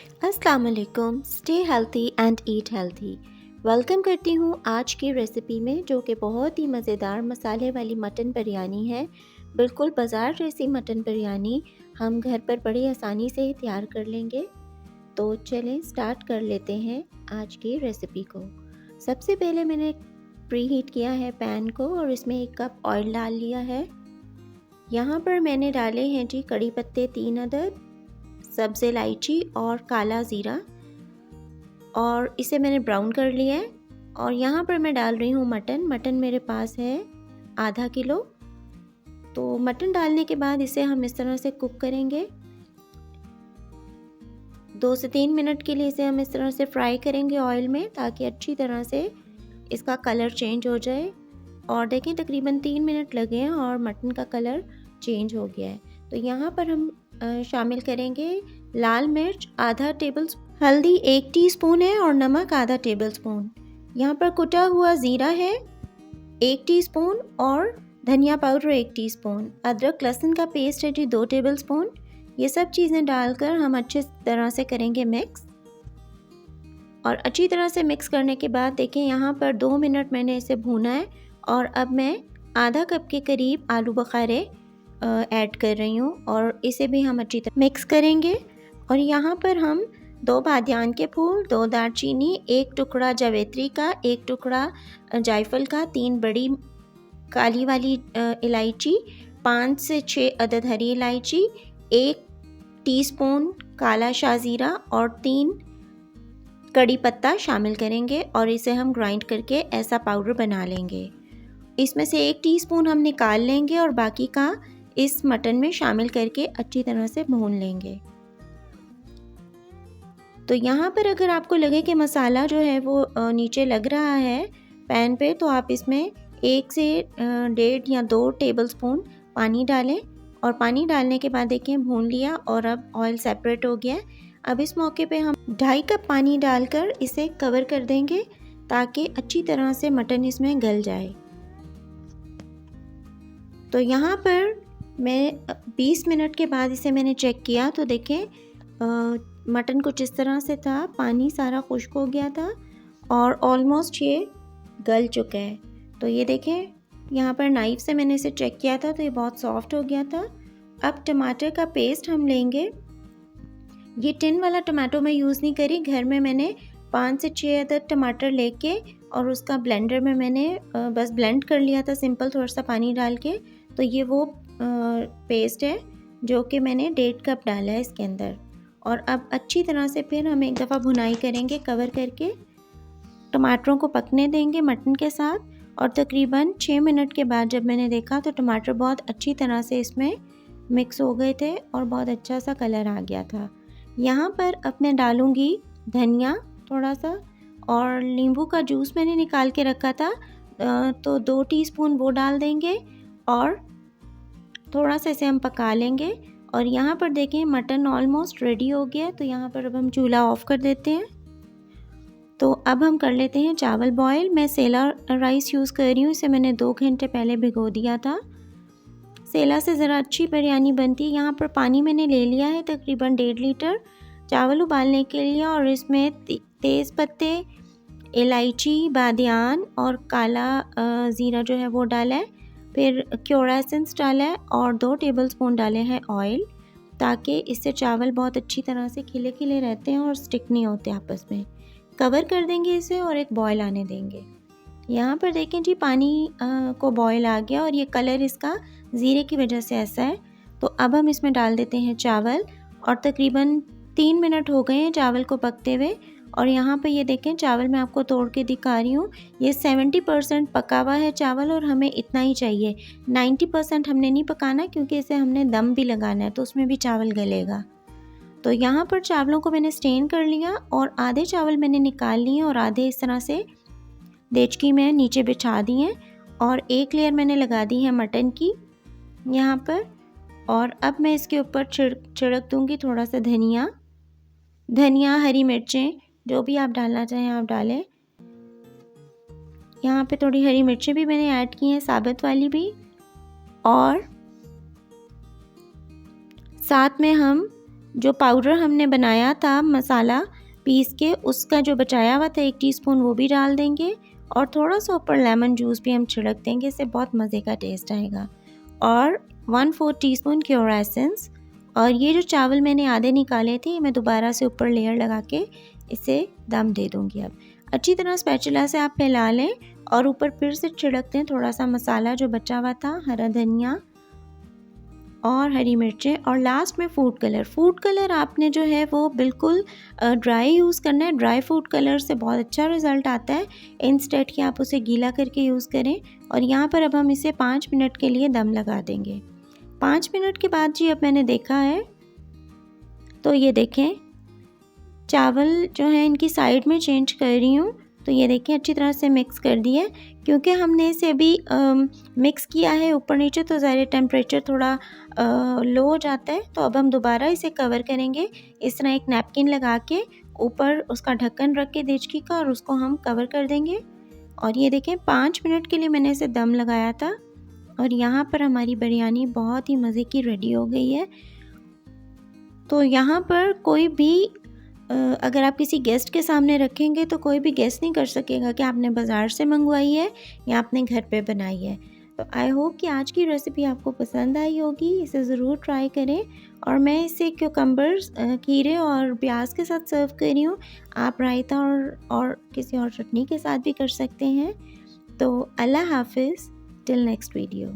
अस्सलाम वालेकुम। Stay healthy and eat healthy. Welcome करती हूँ आज की रेसिपी में, जो कि बहुत ही मज़ेदार मसाले वाली मटन बिरयानी है। बिल्कुल बाज़ार जैसी मटन बिरयानी हम घर पर बड़ी आसानी से ही तैयार कर लेंगे। तो चलें स्टार्ट कर लेते हैं आज की रेसिपी को। सबसे पहले मैंने प्री हीट किया है पैन को और इसमें 1 कप ऑयल डाल लिया है। यहाँ पर मैंने डाले हैं जी कड़ी पत्ते 3 अदद, सब्ज़ इलायची और काला ज़ीरा, और इसे मैंने ब्राउन कर लिया है। और यहाँ पर मैं डाल रही हूँ मटन मेरे पास है आधा किलो। तो मटन डालने के बाद इसे हम इस तरह से कुक करेंगे। 2 से 3 मिनट के लिए इसे हम इस तरह से फ्राई करेंगे ऑयल में, ताकि अच्छी तरह से इसका कलर चेंज हो जाए। और देखें तकरीबन 3 मिनट लगे हैं और मटन का कलर चेंज हो गया है। तो यहाँ पर हम शामिल करेंगे लाल मिर्च आधा टेबल, हल्दी 1 टीस्पून है और नमक आधा टेबल स्पून। यहाँ पर कुटा हुआ ज़ीरा है 1 टीस्पून और धनिया पाउडर 1 टीस्पून। अदरक लहसुन का पेस्ट है जी 2 टेबल स्पून। ये सब चीज़ें डालकर हम अच्छे तरह से करेंगे मिक्स। और अच्छी तरह से मिक्स करने के बाद देखें यहाँ पर 2 मिनट मैंने इसे भूना है। और अब मैं आधा कप के करीब आलू बुखारे ऐड कर रही हूँ और इसे भी हम अच्छी तरह मिक्स करेंगे। और यहाँ पर हम 2 बादियान के फूल, 2 दालचीनी, 1 टुकड़ा जावित्री का, 1 टुकड़ा जायफल का, 3 बड़ी काली वाली इलायची, 5 से 6 अदद हरी इलायची, 1 टीस्पून काला शाज़ीरा और 3 कड़ी पत्ता शामिल करेंगे और इसे हम ग्राइंड करके ऐसा पाउडर बना लेंगे। इसमें से 1 टीस्पून हम निकाल लेंगे और बाकी का इस मटन में शामिल करके अच्छी तरह से भून लेंगे। तो यहाँ पर अगर आपको लगे कि मसाला जो है वो नीचे लग रहा है पैन पे, तो आप इसमें 1 से 1.5 या 2 टेबलस्पून पानी डालें। और पानी डालने के बाद देखें भून लिया और अब ऑयल सेपरेट हो गया है। अब इस मौके पे हम 2.5 कप पानी डालकर इसे कवर कर देंगे, ताकि अच्छी तरह से मटन इसमें गल जाए। तो यहाँ पर मैं 20 मिनट के बाद इसे मैंने चेक किया, तो देखें मटन कुछ इस तरह से था, पानी सारा खुश्क हो गया था और ऑलमोस्ट ये गल चुका है। तो ये देखें यहाँ पर नाइफ़ से मैंने इसे चेक किया था, तो ये बहुत सॉफ्ट हो गया था। अब टमाटर का पेस्ट हम लेंगे। ये टिन वाला टमाटो मैं यूज़ नहीं करी, घर में मैंने 5 से 6 अदद टमाटर लेके और उसका ब्लेंडर में मैंने बस ब्लेंड कर लिया था सिंपल, थोड़ा सा पानी डाल के। तो ये वो पेस्ट है जो कि मैंने 1.5 कप डाला है इसके अंदर। और अब अच्छी तरह से फिर हम एक दफ़ा भुनाई करेंगे कवर करके, टमाटरों को पकने देंगे मटन के साथ। और तकरीबन 6 मिनट के बाद जब मैंने देखा तो टमाटर बहुत अच्छी तरह से इसमें मिक्स हो गए थे और बहुत अच्छा सा कलर आ गया था। यहाँ पर अब मैं डालूँगी धनिया थोड़ा सा, और नींबू का जूस मैंने निकाल के रखा था, तो 2 टीस्पून वो डाल देंगे और थोड़ा सा इसे हम पका लेंगे। और यहाँ पर देखें मटन ऑलमोस्ट रेडी हो गया है। तो यहाँ पर अब हम चूल्हा ऑफ कर देते हैं। तो अब हम कर लेते हैं चावल बॉयल। मैं सेला राइस यूज़ कर रही हूँ, इसे मैंने 2 घंटे पहले भिगो दिया था। सेला से ज़रा अच्छी बिरयानी बनती है। यहाँ पर पानी मैंने ले लिया है तकरीबन 1.5 लीटर चावल उबालने के लिए, और इसमें तेज़ पत्ते, इलायची, बादियान और काला ज़ीरा जो है वो डाला है। फिर क्योड़ा एसेंस डाला है और 2 टेबलस्पून डाले हैं ऑयल, ताकि इससे चावल बहुत अच्छी तरह से खिले खिले रहते हैं और स्टिक नहीं होते आपस में। कवर कर देंगे इसे और एक बॉयल आने देंगे। यहाँ पर देखें जी पानी को बॉयल आ गया और ये कलर इसका ज़ीरे की वजह से ऐसा है। तो अब हम इसमें डाल देते हैं चावल, और तकरीबन 3 मिनट हो गए हैं चावल को पकते हुए। और यहाँ पे ये देखें चावल मैं आपको तोड़ के दिखा रही हूँ, ये 70% पका हुआ है चावल, और हमें इतना ही चाहिए। 90% हमने नहीं पकाना, क्योंकि इसे हमने दम भी लगाना है तो उसमें भी चावल गलेगा। तो यहाँ पर चावलों को मैंने स्टेन कर लिया और आधे चावल मैंने निकाल लिए और आधे इस तरह से देचकी में नीचे बिछा दिए, और 1 लेयर मैंने लगा दी है मटन की यहाँ पर। और अब मैं इसके ऊपर छिड़क दूँगी थोड़ा सा धनिया, हरी मिर्चें, जो भी आप डालना चाहें आप डालें। यहाँ पे थोड़ी हरी मिर्चें भी मैंने ऐड की हैं, साबुत वाली भी। और साथ में हम जो पाउडर हमने बनाया था मसाला पीस के, उसका जो बचाया हुआ था 1 टीस्पून वो भी डाल देंगे और थोड़ा सा ऊपर लेमन जूस भी हम छिड़क देंगे, इससे बहुत मज़े का टेस्ट आएगा। और 1/4 टीस्पून क्योर एसेंस। और ये जो चावल मैंने आधे निकाले थे मैं दोबारा से ऊपर लेयर लगा के इसे दम दे दूँगी। अब अच्छी तरह स्पैचुला से आप फैला लें और ऊपर फिर से छिड़कते हैं थोड़ा सा मसाला जो बचा हुआ था, हरा धनिया और हरी मिर्चें और लास्ट में फूड कलर। फूड कलर आपने जो है वो बिल्कुल ड्राई यूज़ करना है। ड्राई फूड कलर से बहुत अच्छा रिज़ल्ट आता है, इंस्टेड कि आप उसे गीला करके यूज़ करें। और यहाँ पर अब हम इसे 5 मिनट के लिए दम लगा देंगे। 5 मिनट के बाद जी अब मैंने देखा है तो ये देखें चावल जो है इनकी साइड में चेंज कर रही हूँ, तो ये देखें अच्छी तरह से मिक्स कर दिए। क्योंकि हमने इसे अभी मिक्स किया है ऊपर नीचे तो ज़ाहिर टेम्परेचर थोड़ा लो हो जाता है। तो अब हम दोबारा इसे कवर करेंगे इस तरह एक नैपकिन लगा के, ऊपर उसका ढक्कन रख के देचकी का, और उसको हम कवर कर देंगे। और ये देखें 5 मिनट के लिए मैंने इसे दम लगाया था और यहाँ पर हमारी बिरयानी बहुत ही मज़े की रेडी हो गई है। तो यहाँ पर कोई भी अगर आप किसी गेस्ट के सामने रखेंगे तो कोई भी गेस नहीं कर सकेगा कि आपने बाज़ार से मंगवाई है या आपने घर पे बनाई है। तो आई होप कि आज की रेसिपी आपको पसंद आई होगी, इसे ज़रूर ट्राई करें। और मैं इसे क्यूकम्बर्स, खीरे और प्याज के साथ सर्व कर रही हूँ। आप रायता और किसी और चटनी के साथ भी कर सकते हैं। तो अल्लाह हाफिज़, टिल नेक्स्ट वीडियो।